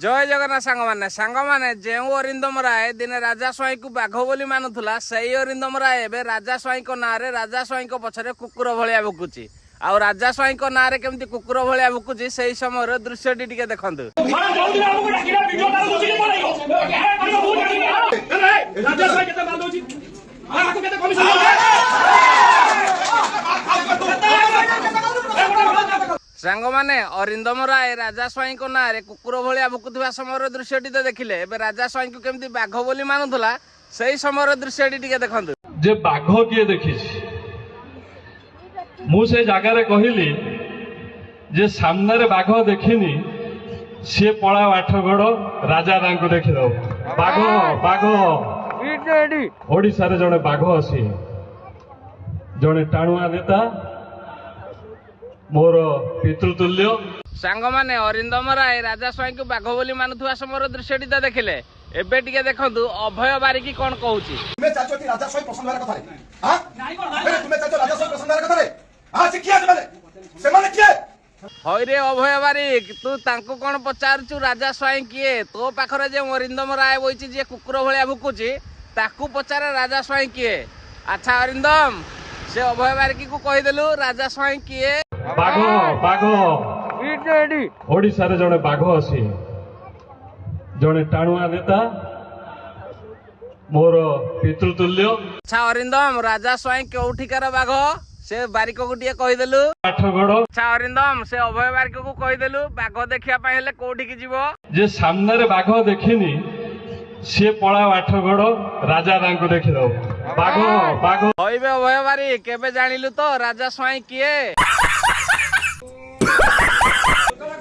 जय जगन्नाथ सांग माने जो अरिंदम राय दिने राजा स्वाई को बाघ बोली मानुला से अरिंदम राय एवं राजा स्वाई ना राजा स्वाई पछरे कुकुर भाया भुकुची आ राजा स्वाई ना केमती कुकुर भाया भुकुची से समय दृश्यटी टिके देखंतु। सांग माने अरिंदम राय राजा स्वाई ना कुकुर भाया भुकुवा समय दृश्यटी तो देखिले एबे राजा स्वाई को केमती बाघ बोली मानुला से समय दृश्यटी टिके देखंतु। जे बाघ किए देखी मु से जगार कहली जे सामने बाघ देखनी सी पड़ा आठगड़ राजा को देखिद बाघ बाघ ओडिशा रे जड़े बाघ असी जड़े टाणुआ नेता मोर पितृतुल्य सांग माने अरिंदम राय राजा स्वाई को बाघ बोली मानुवा समय दृश्यटी तो देखिले एबे टिके देखंतु अभय बारिकी कोन कहूची। तुमे चाचो कि राजा स्वाई पसंद कथा रे हां अरे तुमे चाचो राजा स्वाई पसंद कथा रे हां से किया से माने किए हई रे अभय बारिक तू तांको कोन पचारचु राजा स्वाई किए तो पाखरे जे अरिंदम राय बइची जे कुकुर भलिया भुकुची ताकू पचारे राजा स्वाई किए। अच्छा अरिंदम से अभय बारिकी को कहि देलु राजा स्वाई किए बाघ बाघ ओडिशा रे जड़े बाघ असी जड़े टाणुआ नेता मोर पितृतुल्य। अच्छा अरिंदम राजा स्वाई केउठिकार बाघ से बारिक को टिके कहि देलु आठगड़। अच्छा अरिंदम से अभय बारिक को कहि देलु बाघ देखिया पय हेले कोठी की जीवो जे सामने रे बाघ देखनी सी पड़ा आठगड़ राजा को देखिद बाघ बाघ हईबे अभय बारिक केबे जानिलु तो राजा स्वाई किए।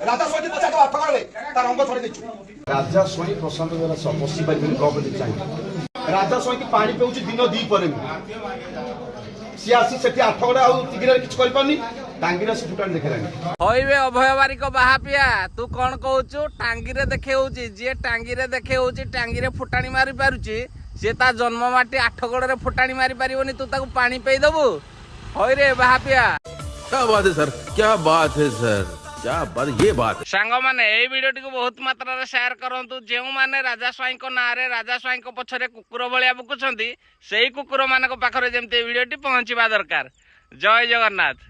राजा स्वाई पचा तो आठगड़ रे तार अंग छोड़ी देछु राजा स्वाई प्रशांत बेला समस्या पाइबे गवर्नमेंट चाहिए राजा स्वाई की पानी पेउची दिन दी परे सी आसी सेठी आठगड़ आ तिगिरे किछ करि पानी टांगीरे से फुटान देखेलानी हईबे अभय बारिक बाहापिया तू कौन कहूचु टांगीरे देखे होची जे टांगीरे देखे होची टांगीरे फुटाणी मारी पारुची से ता जन्म माटी आठगड़ रे फुटाणी मारी पारिबोनी तू ताकू पानी पेई दबु हई रे बाहापिया। क्या बात है सर, क्या बात है सर, क्या बात, ये बात सांग माने ए वीडियो टी को बहुत मात्रा रे शेयर करंतु जेउ माने राजा स्वाई को ना रे राजा स्वाई को पछरे कुकुर भलिया बुकुछंती सेही कुकुर माने को पाखरे जेमते वीडियो टी पहुंचीबा दरकार। जय जगन्नाथ।